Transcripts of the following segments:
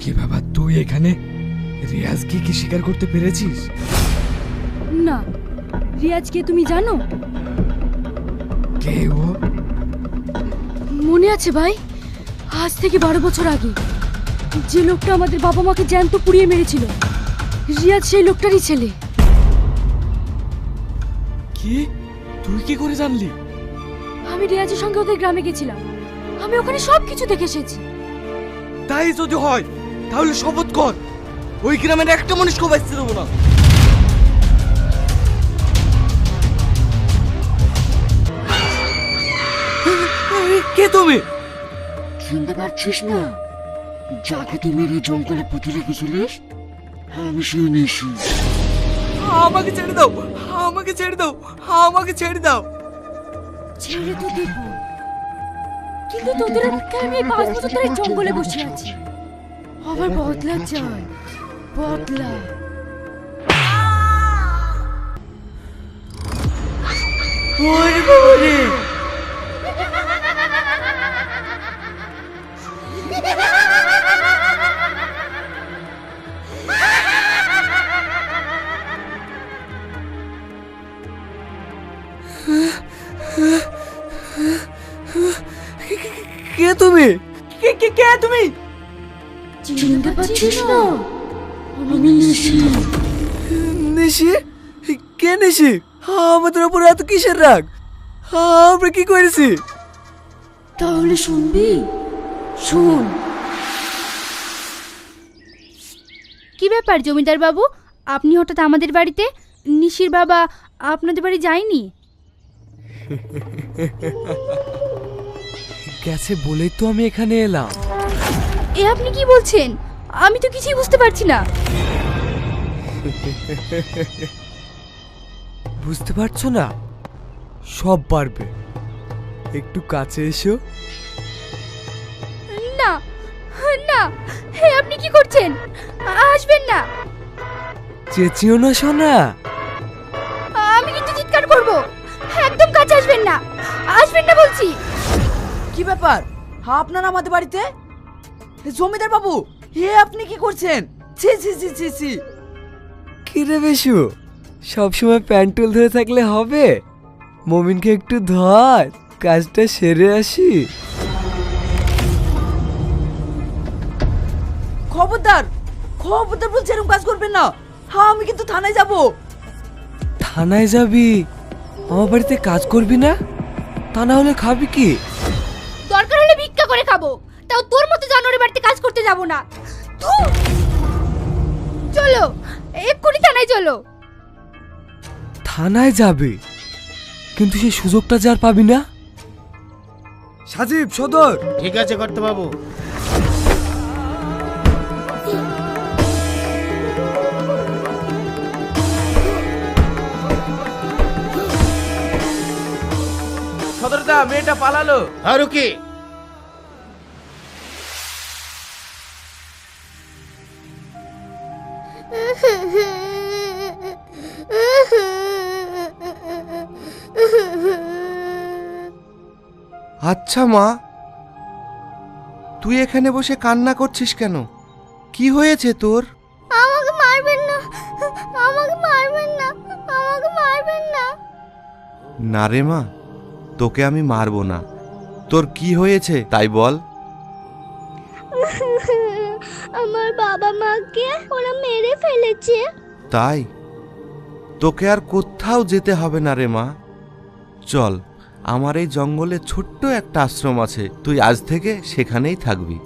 কি বাবা, তুই এখানে রিয়াজকে কি স্বীকার করতে পেরেছিস? না, রিয়াজকে তুমি জানো? কে ও? মনে আছে ভাই, আজ থেকে 12 বছর আগে যে লোকটা আমাদের বাবা মাকে জ্যান্ত পুড়িয়ে মেরেছিল, রিয়াজ সেই লোকটারই ছেলে। কি? তুই কি করে জানলি? আমি রিয়াজের সঙ্গে ওদের গ্রামে গেছিলাম, আমি ওখানে সবকিছু দেখে এসেছি। তাই যদি হয় তাহলে শপথ কর ওই গ্রামের একটা মানুষকে বাঁচতে দেবো না। কে তুমি? চিনতে পারছিস না যাকে তুই মেরে জঙ্গলে পুঁতে রেখেছিলিস? আমি সেই নিশি। আমাকে ছেড়ে দাও, আমাকে ছেড়ে দাও, আমাকে ছেড়ে দাও। ছেড়ে তো দেব, কিন্তু তোদের অপেক্ষা আমি 5 বছর ধরে জঙ্গলে বসে আছি। আবার বদলা চাই, বদলা। ওরে বাবা রে! কে তুমি? কে তুমি? চিনতে পারছিস না? আমি নিশি। নিশি? কে নিশি? আমাদের উপর এত কিসের রাগ? আমরা কি করেছি? তাহলে শুনবি? শোন। কি ব্যাপার জমিদার বাবু, আপনি হঠাৎ আমাদের বাড়িতে? নিশির বাবা আপনাদের বাড়ি যায়নি? গেছে বলেই তো আমি এখানে এলাম। এ আপনি কি বলছেন? আমি তো কিছুই বুঝতে পারছি না। বুঝতে পারছো না? সব পারবে, একটু কাছে এসো। না না, হে আপনি কি করছেন? আসবেন না। চেঁচিও না সোনা। আমি কিন্তু চিৎকার করব। একদম কাছে আসবেন না, আসবেন না বলছি। কি ব্যাপার আপনারা আমাদের বাড়িতে? জমিদার বাবু, হে আপনি কি করছেন? ছি ছি ছি ছি ছি। কি রে বেশু, সবসময় প্যান্টুল ধরে থাকলে হবে? মমিনকে একটু ধর, কাজটা সেরে আসি। খবরদার, খবরদার বলছি, এরকম কাজ করবেন না। হ্যাঁ, আমি কিন্তু থানায় যাব। থানায় যাবি? আমার বাড়িতে কাজ করবি না? তা না হলে খাবি কি? দরকার হলে ভিক্ষা করে খাবো, তাও তোর মতো জানোয়ারের বাড়িতে কাজ করতে যাব না। ধুর! চলো এক্ষুনি থানায় চলো। থানায় যাবে, কিন্তু সেই সুযোগটা যার পাবি না। সাজিব সদর। ঠিক আছে কর্তাবাবু। সদরদা, মেয়েটা পালালো। আর কি? আচ্ছা মা, তুই এখানে বসে কান্না করছিস কেন? কি হয়েছে তোর? আমাকে মারবেন না, আমাকে মারবেন না, আমাকে মারবেন না। না রে মা, তোকে আমি মারবো না। তোর কি হয়েছে তাই বল। আমার বাবা মাকে ওরা মেরে ফেলেছে। তাই? তোকে আর কোথাও যেতে হবে না রে মা। চল, আমার এই জঙ্গলে ছোট্ট একটা আশ্রম আছে, তুই আজ থেকে সেখানেই থাকবি।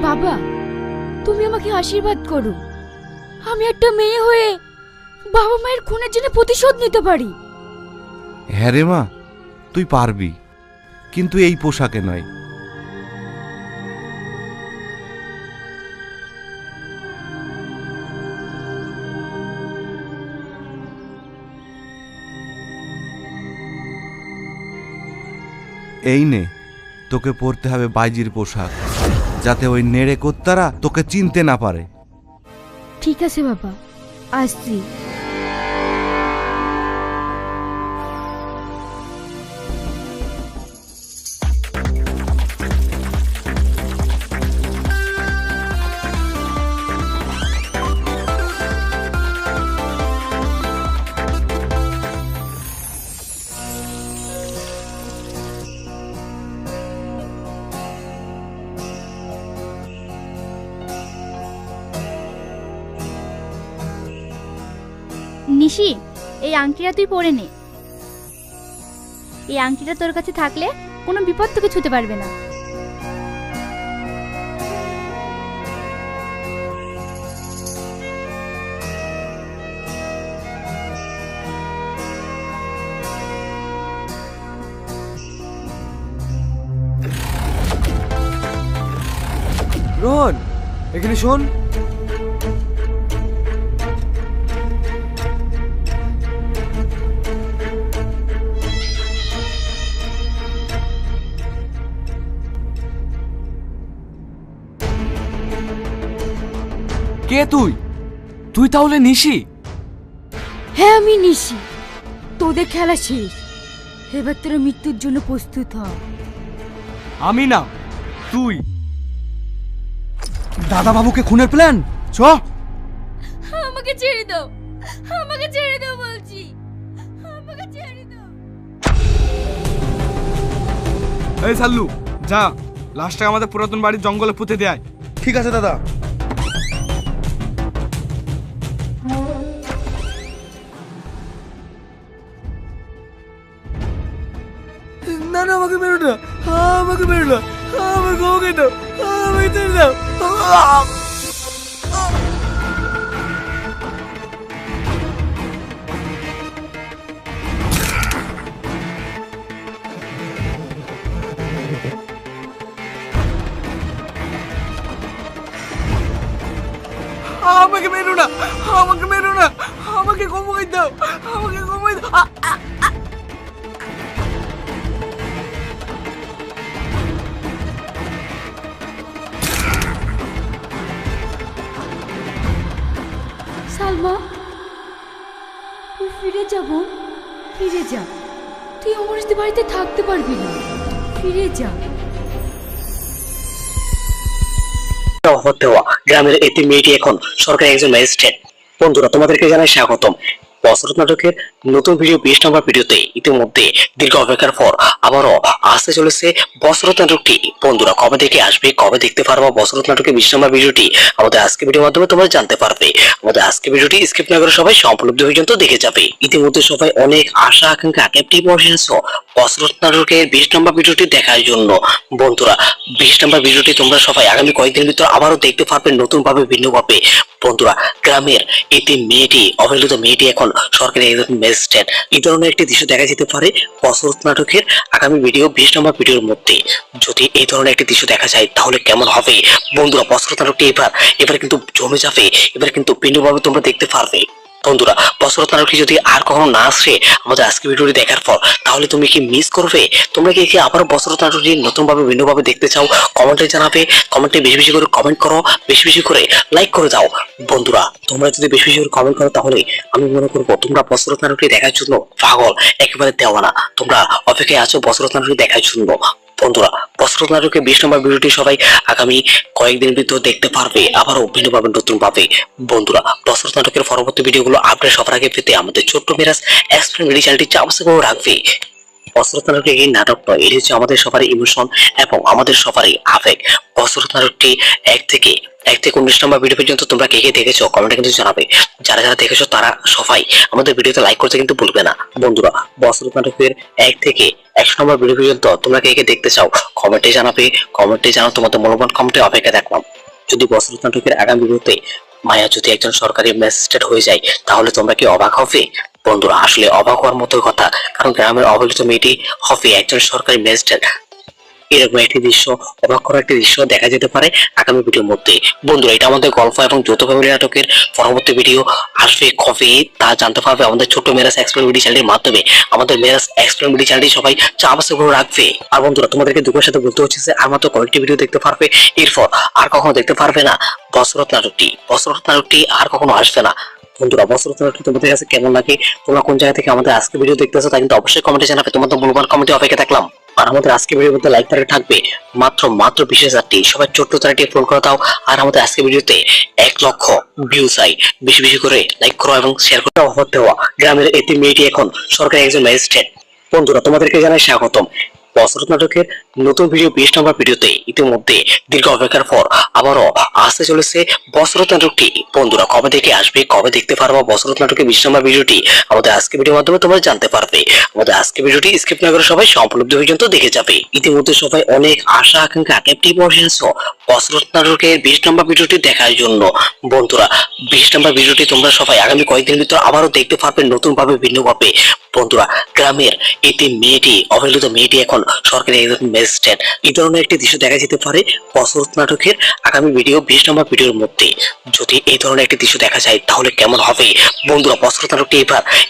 বাবা, তুমি আমাকে আশীর্বাদ করো, আমি একটা মেয়ে হয়ে বাবা মায়ের খুনের জন্য প্রতিশোধ নিতে পারি। হ্যাঁ রে মা, তুই পারবি, কিন্তু এই পোশাকে নয়। এই নে, তোকে পরতে হবে বাইজির পোশাক, যাতে ওই নেড়ে কোত্তারা তোকে চিনতে না পারে। ঠিক আছে বাবা, আসছি। নিশি, এই আংটিটা তুই পরে নে। এই আংটিটা তোর কাছে থাকলে কোনো বিপদ তোকে ছুতে পারবে না। রোহন, এখানে শোন। কে তুই? তুই তাহলে নিশি? হ্যাঁ, আমি নিশি। তোদের খেলা শেষ, এবার তোরা মৃত্যুর জন্য প্রস্তুত হ। আমি না, তুই। দাদা বাবুকে খুনের প্ল্যান। চ। আমাকে ছেড়ে দাও, আমাকে ছেড়ে দাও বলছি, আমাকে ছেড়ে দাও। এই সাল্লু, যা লাশটা আমাদের পুরাতন বাড়ির জঙ্গলে পুঁতে দেয়। ঠিক আছে দাদা। না না, আমাকে মেরো না, আমাকে মেরো না, আমার বউকে দাও, আমাকে ছেড়ে দাও। আমাকে মেরো না, আমাকে মেরো না, আমাকে কমাই দাও, আমাকে কমাই দাও। সালমা, তুই ফিরে যাব, ফিরে যা। তুই আমার সাথে বাড়িতে থাকতে পারবি না, ফিরে যা। হতে হওয়া গ্রামের এটি মেয়েটি এখন সরকারি একজন ম্যাজিস্ট্রেট। বন্ধুরা, তোমাদেরকে জানাই স্বাগতম বসরত নাটকের নতুন ভিডিও 20 নম্বর ভিডিওতে। ইতিমধ্যে দীর্ঘ অপেক্ষার পর আবারও আসতে চলেছে বসরত নাটকটি। বন্ধুরা, কবে থেকে আসবে, কবে দেখতে পারবো বসরত নাটকের 20 নম্বর ভিডিওটি, আমাদের আজকে ভিডিওর মাধ্যমে তোমরা জানতে পারবে। আমাদের আজকে ভিডিওটি স্কিপ না করে সবাই সম্পূর্ণ পর্যন্ত দেখে যাবে। ইতিমধ্যে সবাই অনেক আশা আকাঙ্ক্ষা ক্যাপটি বসে আছো বসরত নাটকের 20 নম্বর ভিডিওটি দেখার জন্য। বন্ধুরা, 20 নম্বর ভিডিওটি তোমরা সবাই আগামী কয়েকদিনের ভিতর আবারও দেখতে পারবে নতুন ভাবে, ভিন্ন ভাবে। বন্ধুরা, গ্রামের এটি মেয়েটি, অবহেলিত মেয়েটি এখন সরকারি একজন ম্যাজিস্ট্রেট। এই ধরনের একটি দৃশ্য দেখা যেতে পারে বসরত নাটকের আগামী ভিডিও 20 নম্বর ভিডিওর মধ্যে। যদি এই ধরনের একটি দৃশ্য দেখা যায় তাহলে কেমন হবে বন্ধুরা? বসরত নাটকটি এবার কিন্তু জমে যাবে, এবার কিন্তু ভিন্নভাবে তোমরা দেখতে পারবে। বন্ধুরা, বসরত নাটকটি যদি আর কখনো না আসে আমাদের আজকে ভিডিওটি দেখার পর, তাহলে তুমি কি মিস করবে? তোমরা কি আবার বসরত নাটকটি নতুন ভাবে, ভিন্ন ভাবে দেখতে চাও? কমেন্টে জানাবে, কমেন্টে বেশি বেশি করে কমেন্ট করো, বেশি বেশি করে লাইক করে দাও। বন্ধুরা, তোমরা যদি বেশি বেশি করে কমেন্ট করো তাহলে আমি মনে করবো তোমরা বসরত নাটকটি দেখার জন্য পাগল, একেবারে দেওয়ানা। তোমরা অপেক্ষায় আছো বসরত নাটকটি দেখার জন্য। বন্ধুরা, বসরত নাটকের 20 নম্বর ভিডিওটি সবাই আগামী কয়েকদিনের ভিতর দেখতে পারবে, আবারও ভিন্ন ভাবে, নতুন ভাবে। বন্ধুরা, বসরত নাটকের পরবর্তী ভিডিওগুলো আপডেট সবার আগে পেতে আমাদের ছোট্ট মিরাজ এক্সপ্লেন ভিডিও চ্যানেলটি সাবস্ক্রাইব রাখবে। বসরত নাটকের এই নাটক নয়, এটি হচ্ছে আমাদের সবারই ইমোশন এবং আমাদের সবারই আবেগ। বসরত নাটকটি 1 থেকে 19 নম্বর ভিডিও পর্যন্ত তোমরা কে কে দেখেছো কমেন্টে কিন্তু জানাবে। যারা যারা দেখেছো তারা সবাই আমাদের ভিডিওতে লাইক করতে কিন্তু ভুলবে না। বন্ধুরা, বসরত নাটকের 1 থেকে 100 নম্বর ভিডিও পর্যন্ত তোমরা কে কে দেখতে চাও কমেন্টে জানাবে। কমেন্টে জানাও তোমাদের মূল্যবান কমেন্টে, অপেক্ষা দেখলাম। যদি বসরত নাটকের আগামী ভিডিওতে মায়া যদি একজন সরকারি ম্যাজিস্ট্রেট হয়ে যায় তাহলে তোমরা কি অবাক হবে? বন্ধুরা, আসলে অবাক হওয়ার মতো কথা, কারণ গ্রামের অবহেলিত মেয়েটি হবে একজন সরকারি ম্যাজিস্ট্রেট। এরকম একটি দৃশ্য, অবাক করা একটি দৃশ্য দেখা যেতে পারে আগামী ভিডিওর মধ্যে। বন্ধুরা, এটা আমাদের গল্প এবং যৌথ ফ্যামিলি নাটকের পরবর্তী ভিডিও আসবে কবে তা জানতে পারবে আমাদের ছোট্ট মেরাজ এক্সপ্লেন ভিডিও চ্যানেলের মাধ্যমে। আমাদের মেরাজ এক্সপ্লেন ভিডিও চ্যানেলটি সবাই চাপাসে করে রাখবে। আর বন্ধুরা, তোমাদেরকে দুঃখের সাথে বলতে হচ্ছে যে আর মাত্র কয়েকটি ভিডিও দেখতে পারবে, এরপর আর কখনো দেখতে পারবে না বসরত নাটকটি। বসরত নাটকটি আর কখনো আসবে না। বন্ধুরা, বসরত নাটকটি তোমাদের কাছে কেমন লাগে, তোমরা কোন জায়গা থেকে আমাদের আজকে ভিডিও দেখতেছো তা কিন্তু অবশ্যই কমেন্টে জানাবে। তোমাদের মূল্যবান কমেন্টে অপেক্ষা থাকলাম। আর আমাদের আজকে ভিডিওর মধ্যে লাইক তারিখ থাকবে মাত্র 20,000টি। সবাই ছোট্ট তারিখটি ফোন করে দাও। আর আমাদের আজকে ভিডিওতে 1 লক্ষ ভিউ চাই। বেশি বেশি করে লাইক করো এবং শেয়ার করতে হতে হওয়া গ্রামের এতিম মেয়েটি এখন সরকারি একজন ম্যাজিস্ট্রেট। বন্ধুরা, তোমাদেরকে জানাই স্বাগতম বসরত নাটকের নতুন ভিডিও 20 নম্বর ভিডিওতে। ইতিমধ্যে দীর্ঘ অপেক্ষার পর আবারও আসতে চলেছে বসরত নাটকটি। বন্ধুরা, কবে থেকে আসবে, কবে দেখতে পারবো বসরত নাটকের 20 নম্বর ভিডিওটি আমাদের আজকে ভিডিওর মাধ্যমে তোমরা জানতে পারবে। আমাদের আজকে ভিডিওটি স্কিপ না করে সবাই সম্পূর্ণ পর্যন্ত দেখে যাবে। ইতিমধ্যে সবাই অনেক আশা আকাঙ্ক্ষা ক্যাপটি বসে আছো বসরত নাটকের 20 নম্বর ভিডিওটি দেখার জন্য। বন্ধুরা, 20 নম্বর ভিডিওটি তোমরা সবাই আগামী কয়েকদিনের ভিতর আবারও দেখতে পারবে নতুন ভাবে, ভিন্ন ভাবে। বন্ধুরা, গ্রামের এতিম মেয়েটি, অবহেলিত মেয়েটি এখন সরকারি একজন ম্যাজিস্ট্রেট। এই ধরনের একটি দৃশ্য দেখা যেতে পারে বসরত নাটকের আগামী ভিডিও 20 নম্বর ভিডিওর মধ্যে। যদি এই ধরনের একটি দৃশ্য দেখা যায় তাহলে কেমন হবে? বন্ধুরা, বসরত নাটকটি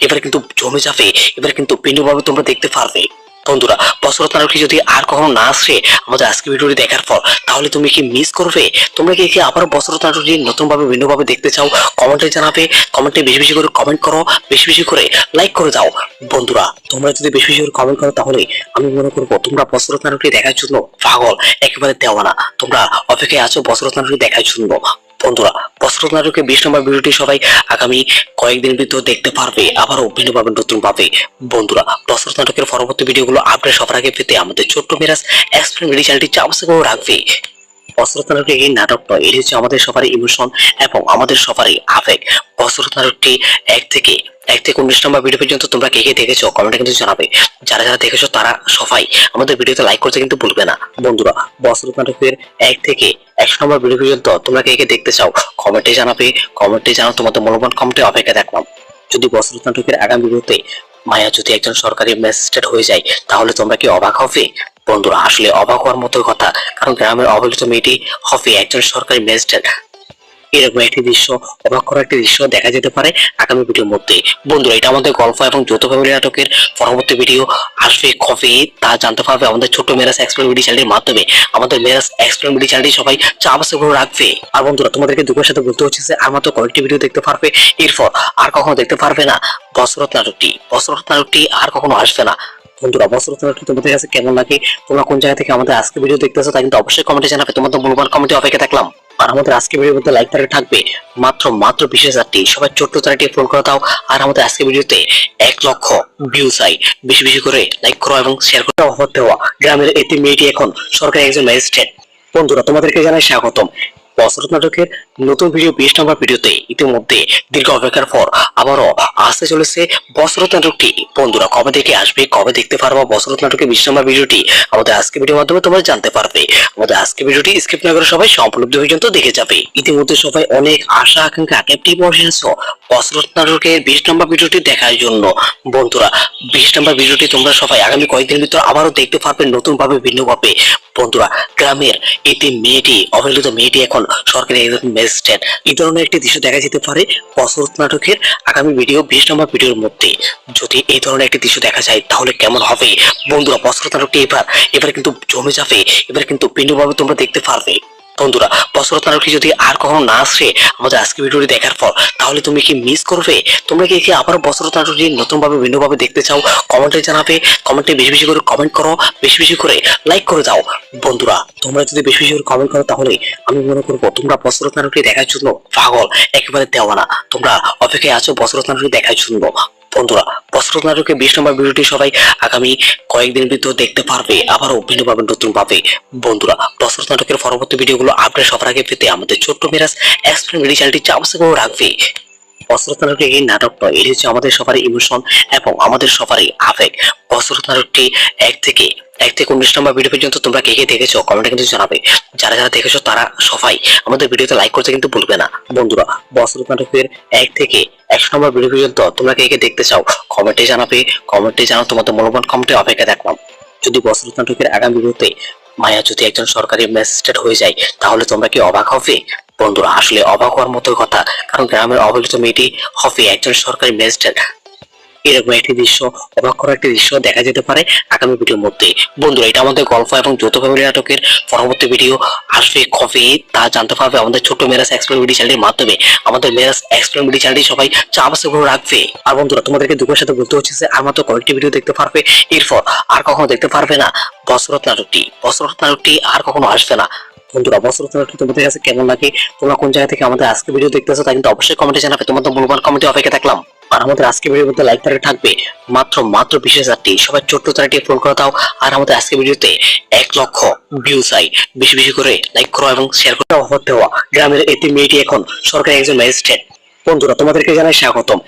এবার কিন্তু জমে যাবে। এবার কিন্তু ভিন্নভাবে তোমরা দেখতে পারবে। বন্ধুরা, বসরত নাটকটি যদি আর কখনো না আসে আমাদের আজকে ভিডিওটি দেখার পর, তাহলে তুমি কি মিস করবে? তোমরা কি আবার বসরত নাটকটি নতুন ভাবে, ভিন্ন ভাবে দেখতে চাও? কমেন্টে জানাবে। কমেন্টে বেশি বেশি করে কমেন্ট করো, বেশি বেশি করে লাইক করে দাও। বন্ধুরা, তোমরা যদি বেশি বেশি করে কমেন্ট করো তাহলে আমি মনে করবো তোমরা বসরত নাটকটি দেখার জন্য পাগল, একেবারে দেওয়ানা। তোমরা অপেক্ষায় আছো বসরত নাটকটি দেখার জন্য। বন্ধুরা, বসরত নাটকের 20 নম্বর ভিডিওটি সবাই আগামী কয়েকদিনের ভিতর দেখতে পারবে আবারও ভিন্ন ভাবে, নতুন ভাবে। বন্ধুরা, বসরত নাটকের পরবর্তী ভিডিওগুলো আপডেট সবার আগে পেতে আমাদের ছোট্ট মেরাজ এক্সপ্লেন ভিডিও চ্যানেলটি চাপসে করে রাখবে। বসরত নাটকের এই নাটক নয়, এটি হচ্ছে আমাদের সবারই ইমোশন এবং আমাদের সবারই আবেগ। বসরত নাটকটি 1 থেকে 19 নম্বর ভিডিও পর্যন্ত তোমরা কে কে দেখেছো কমেন্টে কিন্তু জানাবে। যারা যারা দেখেছো তারা সবাই আমাদের ভিডিওতে লাইক করতে কিন্তু ভুলবে না। বন্ধুরা, বসরত নাটকের 1 থেকে 100 নম্বর ভিডিও পর্যন্ত তোমরা কে কে দেখতে চাও কমেন্টে জানাবে। কমেন্টে জানাও, তোমাদের মূল্যবান কমেন্টে অপেক্ষা দেখলাম। যদি বসরত নাটকের আগামী ভিডিওতে মায়া যদি একজন সরকারি ম্যাজিস্ট্রেট হয়ে যায় তাহলে তোমরা কি অবাক হবে? বন্ধুরা, আসলে অবাক হওয়ার মতো কথা, কারণ গ্রামের অবহেলিত মেয়েটি হবে একজন সরকারি ম্যাজিস্ট্রেট। এরকম একটি দৃশ্য, অবাক করা একটি দৃশ্য দেখা যেতে পারে আগামী ভিডিওর মধ্যে। বন্ধুরা, এটা আমাদের গল্প এবং যৌথ ফ্যামিলি নাটকের পরবর্তী ভিডিও আসবে কবে তা জানতে পারবে আমাদের ছোট্ট মেরাজ এক্সপ্লেন ভিডিও চ্যানেলের মাধ্যমে। আমাদের মেরাজ এক্সপ্লেন ভিডিও চ্যানেলটি সবাই চাপাসে করে রাখবে। আর বন্ধুরা, তোমাদেরকে দুঃখের সাথে বলতে হচ্ছে যে আর মাত্র কয়েকটি ভিডিও দেখতে পারবে, এরপর আর কখনো দেখতে পারবে না বসরত নাটকটি। বসরত নাটকটি আর কখনো আসবে না। বন্ধুরা, বসরত নাটকটি তোমাদের কাছে কেমন লাগে, তোমরা কোন জায়গা থেকে আমাদের আজকে ভিডিও দেখতেছো তা কিন্তু অবশ্যই কমেন্টে জানাবে। তোমাদের মূল্যবান কমেন্টে অপেক্ষা থাকলাম। আর আমাদের আজকে ভিডিওর মধ্যে লাইক তারিখ থাকবে মাত্র 20,000টি। সবাই ছোট্ট তারিখটি ফোন করে দাও। আর আমাদের আজকে ভিডিওতে 1 লক্ষ ভিউ চাই। বেশি বেশি করে লাইক করো এবং শেয়ার করতে হতে হওয়া গ্রামের এতিম মেয়েটি এখন সরকারি একজন ম্যাজিস্ট্রেট। বন্ধুরা, তোমাদেরকে জানাই স্বাগতম বসরত নাটকের নতুন ভিডিও 20 নম্বর ভিডিওতে। ইতিমধ্যে দীর্ঘ অপেক্ষার পর আবারও আসতে চলেছে বসরত নাটকটি। বন্ধুরা, কবে থেকে আসবে, কবে দেখতে পারবো বসরত নাটকের 20 নম্বর ভিডিওটি আমাদের আজকে ভিডিওর মাধ্যমে তোমরা জানতে পারবে। আমাদের আজকে ভিডিওটি স্কিপ না করে সবাই সম্পূর্ণ পর্যন্ত দেখে যাবে। ইতিমধ্যে সবাই অনেক আশা আকাঙ্ক্ষা ক্যাপটি বসে আছো বসরত নাটকের 20 নম্বর ভিডিওটি দেখার জন্য। বন্ধুরা, 20 নম্বর ভিডিওটি তোমরা সবাই আগামী কয়েকদিনের ভিতর আবারও দেখতে পারবে নতুন ভাবে, ভিন্ন ভাবে। বন্ধুরা, গ্রামের এতিম মেয়েটি, অবহেলিত মেয়েটি এখন সরকারি একজন ম্যাজিস্ট্রেট। এই ধরনের একটি দৃশ্য দেখা যেতে পারে বসরত নাটকের আগামী ভিডিও 20 নম্বর ভিডিওর মধ্যে। যদি এই ধরনের একটি দৃশ্য দেখা যায় তাহলে কেমন হবে? বন্ধুরা, বসরত নাটকটি এবার কিন্তু জমে যাবে। এবার কিন্তু ভিন্নভাবে তোমরা দেখতে পারবে। বন্ধুরা, বসরত নাটকটি যদি আর কখনো না আসে আমাদের আজকে ভিডিওটি দেখার পর, তাহলে তুমি কি মিস করবে? তোমরা কি আবার বসরত নাটকটি নতুন ভাবে, ভিন্ন ভাবে দেখতে চাও কমেন্টে জানাবে। কমেন্টে বেশি বেশি করে কমেন্ট করো, বেশি বেশি করে লাইক করে দাও। বন্ধুরা, তোমরা যদি বেশি বেশি করে কমেন্ট করো তাহলে আমি মনে করবো তোমরা বসরত নাটকটি দেখার জন্য পাগল, একেবারে দেওয়ানা। তোমরা অপেক্ষায় আছো বসরত নাটকটি দেখার জন্য। বন্ধুরা, বসরত নাটকের 20 নম্বর ভিডিওটি সবাই আগামী কয়েকদিনের ভিতর দেখতে পারবে আবারও ভিন্ন ভাবে, নতুন ভাবে। বন্ধুরা, বসরত নাটকের পরবর্তী ভিডিওগুলো আপডেট সবার আগে পেতে আমাদের ছোট্ট মেরাজ এক্সপ্লেন ভিডিও চ্যানেলটি চাপসে করে রাখবে। বসরত নাটকের এই নাটক নয়, এটি হচ্ছে আমাদের সবারই ইমোশন এবং আমাদের সবারই আবেগ। বসরত নাটকটি 1 থেকে 19 নম্বর ভিডিও পর্যন্ত তোমরা কে কে দেখেছো কমেন্টে কিন্তু জানাবে। যারা যারা দেখেছো তারা সবাই আমাদের ভিডিওতে লাইক করতে কিন্তু ভুলবে না। বন্ধুরা, বসরত নাটকের 1 থেকে 100 নম্বর ভিডিও পর্যন্ত তোমরা কে কে দেখতে চাও কমেন্টে জানাবে। কমেন্টে জানাও, তোমাদের মূল্যবান কমেন্টে অপেক্ষা দেখলাম। যদি বসরত নাটকের আগামী ভিডিওতে মায়া যদি একজন সরকারি ম্যাজিস্ট্রেট হয়ে যায় তাহলে তোমরা কি অবাক হবে? বন্ধুরা আসলে অবাক হওয়ার মতো কথা, কারণ গ্রামের অবহেলিত মেয়েটি হবে একজন সরকারি ম্যাজিস্ট্রেট। এরকম একটি দৃশ্য, অবাক করা একটি দৃশ্য দেখা যেতে পারে আগামী ভিডিওর মধ্যে। বন্ধুরা এটা আমাদের গল্প এবং যৌথ ফ্যামিলি নাটকের পরবর্তী ভিডিও আসবে কবে তা জানতে পারবে আমাদের ছোট্ট মেরাজ এক্সপ্লেন ভিডিও চ্যানেলের মাধ্যমে। আমাদের মেরাজ এক্সপ্লেন ভিডিও চ্যানেলটি সবাই চাপাসে করে রাখবে। আর বন্ধুরা তোমাদেরকে দুঃখের সাথে বলতে হচ্ছে যে আর মাত্র কয়েকটি ভিডিও দেখতে পারবে, এরপর আর কখনো দেখতে পারবে না বসরত নাটকটি। বসরত নাটকটি আর কখনো আসবে না। বন্ধুরা বসরত নাটকটি তোমাদের কাছে কেমন লাগে, তোমরা কোন জায়গা থেকে আমাদের আজকে ভিডিও দেখতেছো তা কিন্তু অবশ্যই কমেন্টে জানাবে। তোমাদের মূল্যবান কমেন্টে অপেক্ষা থাকলাম। আর আমাদের আজকে ভিডিওর মধ্যে লাইক তারা থাকবে মাত্র 20,000টি। সবাই ছোট্ট তারাটি ফোন করে দাও। আর আমাদের আজকে ভিডিওতে 1 লক্ষ ভিউ চাই। বেশি বেশি করে লাইক করো এবং শেয়ার করতে হতে হওয়া গ্রামের এটি মেয়েটি এখন সরকারি একজন ম্যাজিস্ট্রেট। বন্ধুরা তোমাদেরকে জানাই স্বাগতম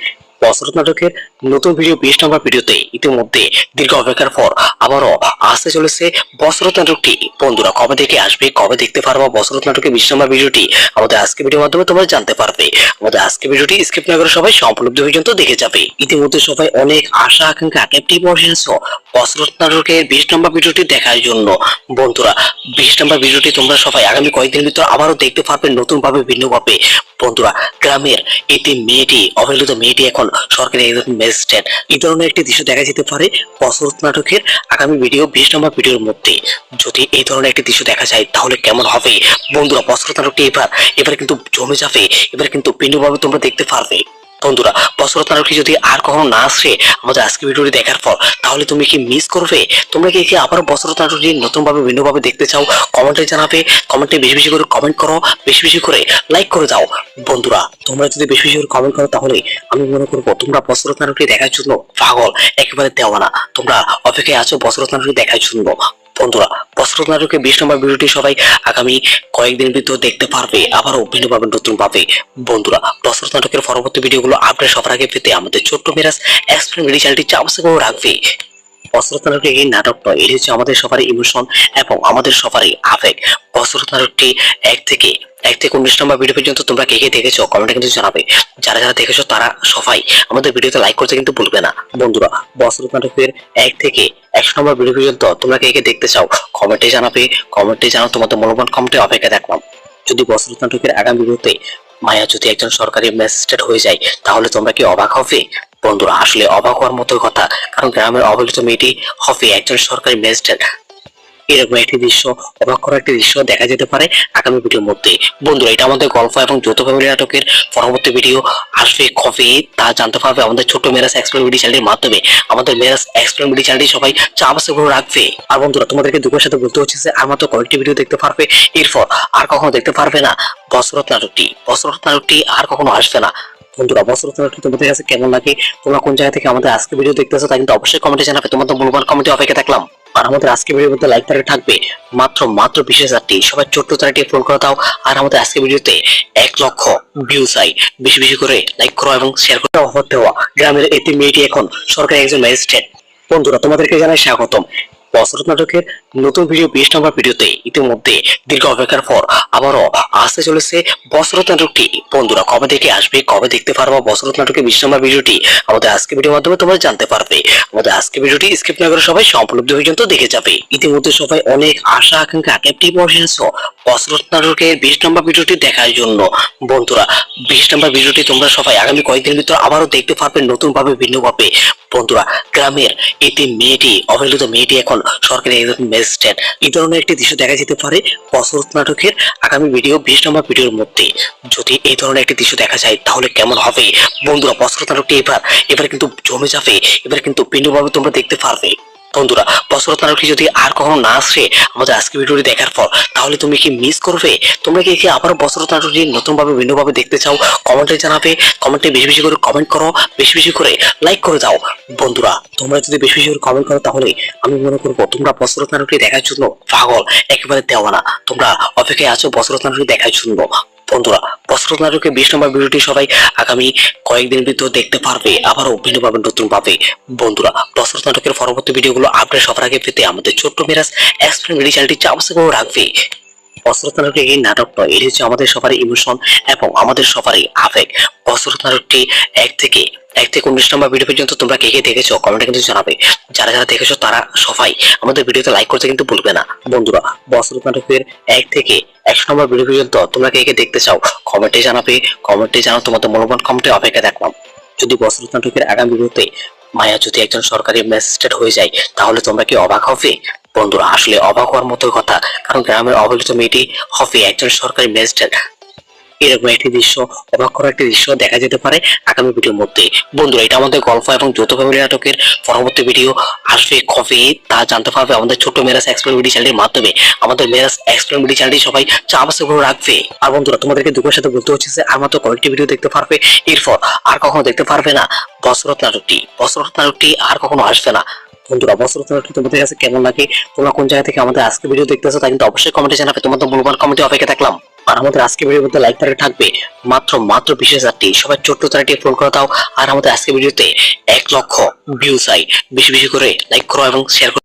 বসরত নাটকের নতুন ভিডিও 20 নম্বর ভিডিওতে। ইতিমধ্যে দীর্ঘ অপেক্ষার পর আবারও আসতে চলেছে বসরত নাটকটি। বন্ধুরা কবে থেকে আসবে, কবে দেখতে পারবো বসরত নাটকের 20 নম্বর ভিডিওটি আমাদের আজকে ভিডিওর মাধ্যমে তোমরা জানতে পারবে। আমাদের আজকে ভিডিওটি স্কিপ না করে সবাই সম্পূর্ণ পর্যন্ত দেখে যাবে। ইতিমধ্যে সবাই অনেক আশা আকাঙ্ক্ষা ক্যাপটিভ অডিয়েন্স বসরত নাটকের 20 নম্বর ভিডিওটি দেখার জন্য। বন্ধুরা 20 নম্বর ভিডিওটি তোমরা সবাই আগামী কয়েকদিনের ভিতর আবারও দেখতে পারবে নতুন ভাবে, ভিন্ন ভাবে। বন্ধুরা গ্রামের এটি মেয়েটি, অবহেলিত মেয়েটি এখন সরকারি একজন ম্যাজিস্ট্রেট। এই ধরনের একটি দৃশ্য দেখা যেতে পারে বসরত নাটকের আগামী ভিডিও 20 নম্বর ভিডিওর মধ্যে। যদি এই ধরনের একটি দৃশ্য দেখা যায় তাহলে কেমন হবে? বন্ধুরা বসরত নাটকটি এবার কিন্তু জমে যাবে, এবার কিন্তু ভিন্নভাবে তোমরা দেখতে পারবে। বন্ধুরা বসরত নাটকটি যদি আর কখনো না আসে আমাদের আজকে ভিডিওটি দেখার পর, তাহলে তুমি কি মিস করবে? তোমরা কি আবার বসরত নাটকটি নতুন ভাবে ভিন্ন ভাবে দেখতে চাও? কমেন্টে জানাবে। কমেন্টে বেশি বেশি করে কমেন্ট করো, বেশি বেশি করে লাইক করে দাও। বন্ধুরা তোমরা যদি বেশি বেশি করে কমেন্ট করো তাহলে আমি মনে করবো তোমরা বসরত নাটকটি দেখার জন্য পাগল, একেবারে দেওয়ানা। তোমরা অপেক্ষায় আছো বসরত নাটকটি দেখার জন্য। বন্ধুরা বসরত নাটকের 20 নম্বর ভিডিওটি সবাই আগামী কয়েকদিন ভিতর দেখতে পারবে আবারও ভিন্ন ভাবে, নতুন ভাবে। বন্ধুরা বসরত নাটকের পরবর্তী ভিডিওগুলো আপডেট সবার আগে পেতে আমাদের ছোট্ট মেরাজ এক্সপ্লেন ভিডিও চ্যানেলটি চাপসে করে রাখবে। বসরত নাটকের এই নাটক নয়, এটি হচ্ছে আমাদের সবারই ইমোশন এবং আমাদের সবারই আবেগ। বসরত নাটকটি 1 থেকে 19 নম্বর ভিডিও পর্যন্ত তোমরা কে কে দেখেছো কমেন্টে কিন্তু জানাবে। যারা যারা দেখেছো তারা সবাই আমাদের ভিডিওতে লাইক করতে কিন্তু ভুলবে না। বন্ধুরা বসরত নাটকের 1 থেকে 100 নম্বর ভিডিও পর্যন্ত তোমরা কে কে দেখতে চাও কমেন্টে জানাবে। কমেন্টে জানাও, তোমাদের মূল্যবান কমেন্টে অপেক্ষা থাকলাম। যদি বসরত নাটকের আগামী ভিডিওতে মায়া যদি একজন সরকারি ম্যাজিস্ট্রেট হয়ে যায় তাহলে তোমরা কি অবাক হবে? বন্ধুরা আসলে অবাক হওয়ার মতো কথা, কারণ গ্রামের অবহেলিত মেয়েটি হবে একজন সরকারি ম্যাজিস্ট্রেট। এরকম একটি দৃশ্য, অবাক করা একটি দৃশ্য দেখা যেতে পারে আগামী ভিডিওর মধ্যে। বন্ধুরা এটা আমাদের গল্প এবং যৌথ ফ্যামিলি নাটকের পরবর্তী ভিডিও আসবে কবে তা জানতে পারবে আমাদের ছোট্ট মেরাজ এক্সপ্লেন ভিডিও চ্যানেলের মাধ্যমে। আমাদের মেরাজ এক্সপ্লেন ভিডিও চ্যানেলটি সবাই চাপাসে করে রাখবে। আর বন্ধুরা তোমাদেরকে দুঃখের সাথে বলতে হচ্ছে যে আর মাত্র কয়েকটি ভিডিও দেখতে পারবে, এরপর আর কখনো দেখতে পারবে না বসরত নাটকটি। বসরত নাটকটি আর কখনো আসবে না। বন্ধুরা বসরত নাটকটি তোমাদের কাছে কেমন লাগে, তোমরা কোন জায়গা থেকে আমাদের আজকে ভিডিও দেখতেছো তা কিন্তু অবশ্যই কমেন্টে জানাবে। তোমাদের মূল্যবান কমেন্টে অপেক্ষা থাকলাম। আর আমাদের আজকে ভিডিওর মধ্যে লাইক তারা থাকবে মাত্র 20,000টি। সবাই ছোট্ট তারাটি ফোন করে দাও। আর আমাদের আজকে ভিডিওতে 1 লক্ষ ভিউ চাই। বেশি বেশি করে লাইক করো এবং শেয়ার করতে হতে হওয়া গ্রামের এটি মেয়েটি এখন সরকারি একজন ম্যাজিস্ট্রেট। বন্ধুরা তোমাদেরকে জানাই স্বাগতম বসরত নাটকের নতুন ভিডিও 20 নম্বর ভিডিওতে। ইতিমধ্যে দীর্ঘ অপেক্ষার পর আবারও আসতে চলেছে বসরত নাটকটি। বন্ধুরা কবে থেকে আসবে, কবে দেখতে পারবো বসরত নাটকের 20 নম্বর ভিডিওটি আমাদের আজকে ভিডিওর মাধ্যমে তোমরা জানতে পারবে। আমাদের আজকে ভিডিওটি স্কিপ না করে সবাই সম্পূর্ণ পর্যন্ত দেখে যাবে। ইতিমধ্যে সবাই অনেক আশা আকাঙ্ক্ষা ক্যাপটিভ অডিয়েন্স বসরত নাটকের 20 নম্বর ভিডিওটি দেখার জন্য। বন্ধুরা 20 নম্বর ভিডিওটি তোমরা সবাই আগামী কয়েকদিনের ভিতর আবারও দেখতে পারবে নতুন ভাবে, ভিন্ন ভাবে। বন্ধুরা গ্রামের এটি মেয়েটি, অবহেলিত মেয়েটি এখন সরকারি একজন ম্যাজিস্ট্রেট। এই ধরনের একটি দৃশ্য দেখা যেতে পারে বসরত নাটকের আগামী ভিডিও 20 নম্বর ভিডিওর মধ্যে। যদি এই ধরনের একটি দৃশ্য দেখা যায় তাহলে কেমন হবে? বন্ধুরা বসরত নাটকটি এবার কিন্তু জমে যাবে, এবার কিন্তু ভিন্নভাবে তোমরা দেখতে পারবে। বন্ধুরা বসরত নাটকটি যদি আর কখনো না আসে আমাদের আজকে ভিডিওটি দেখার পর, তাহলে তুমি কি মিস করবে? তোমরা কি আবার বসরত নাটকটি নতুন ভাবে, ভিন্ন ভাবে দেখতে চাও কমেন্টে জানাবে। কমেন্টে বেশি বেশি করে কমেন্ট করো, বেশি বেশি করে লাইক করে দাও। বন্ধুরা তোমরা যদি বেশি বেশি করে কমেন্ট করো তাহলে আমি মনে করবো তোমরা বসরত নাটকটি দেখার জন্য পাগল, একেবারে দেওয়ানা। তোমরা অপেক্ষায় আছো বসরত নাটকটি দেখার জন্য। বন্ধুরা বসরত নাটকের 20 নম্বর ভিডিওটি সবাই আগামী কয়েকদিন ভিতর দেখতে পারবে আবারও ভিন্ন ভাবে, নতুন ভাবে। বন্ধুরা বসরত নাটকের পরবর্তী ভিডিওগুলো আপডেট সবার আগে পেতে আমাদের ছোট্ট মেরাজ এক্সপ্লেন ভিডিও চ্যানেলটি চাপসে করে রাখবে। বসরত নাটক এই নাটক নয়, এটি হচ্ছে আমাদের সবারই ইমোশন এবং আমাদের সবারই আবেগ। বসরত নাটকটি 1 থেকে 19 নম্বর ভিডিও পর্যন্ত তোমরা কে কে দেখেছো কমেন্টে কিন্তু জানাবে। যারা যারা দেখেছো তারা সবাই আমাদের ভিডিওতে লাইক করতে কিন্তু ভুলবে না বন্ধুরা। বসরত নাটকের 1 থেকে 100 নম্বর ভিডিও পর্যন্ত তোমরা কে কে দেখতে চাও কমেন্টে জানাবে। কমেন্টে জানাও তোমাদের মূল্যবান কমেন্টে অপেক্ষা দেখলাম। যদি বসরত নাটকের আগামী ভিডিওতে মায়া যদি একজন সরকারি ম্যাজিস্ট্রেট হয়ে যায় তাহলে তোমরা কি অবাক হবে বন্ধুরা? আসলে অবাক হওয়ার মতো কথা, কারণ গ্রামের অবহেলিত মেয়েটি হবে একজন সরকারি ম্যাজিস্ট্রেট। এরকম একটি দৃশ্য, অবাক করা একটি দৃশ্য দেখা যেতে পারে আগামী ভিডিওর মধ্যে বন্ধুরা। এটা আমাদের গল্প এবং যৌথ ফ্যামিলি নাটকের পরবর্তী ভিডিও আসবে কবে তা জানতে পারবে আমাদের ছোট্ট মেরাজ এক্সপ্লেন ভিডিও চ্যানেলের মাধ্যমে। আমাদের মেরাজ এক্সপ্লেন ভিডিও চ্যানেলটি সবাই চাপাসে করে রাখবে। আর বন্ধুরা তোমাদেরকে দুঃখের সাথে বলতে হচ্ছে যে আর মাত্র কয়েকটি ভিডিও দেখতে পারবে, এরপর আর কখনো দেখতে পারবে না বসরত নাটকটি। বসরত নাটকটি আর কখনো আসবে না বন্ধুরা। বসরত নাটকটি তোমাদের কাছে কেমন লাগে, তোমরা কোন জায়গা থেকে আমাদের আজকে ভিডিও দেখতেছো তা কিন্তু অবশ্যই কমেন্টে জানাবে। তোমাদের মূল্যবান কমেন্টে অপেক্ষা থাকলাম। আর আমাদের আজকে ভিডিওর মধ্যে লাইক তারিখ থাকবে মাত্র 20,000টি। সবাই ছোট্ট তারিখটি ফোন করে দাও। আর আমাদের আজকে ভিডিওতে 1 লক্ষ ভিউ চাই। বেশি বেশি করে লাইক করো এবং শেয়ার করো।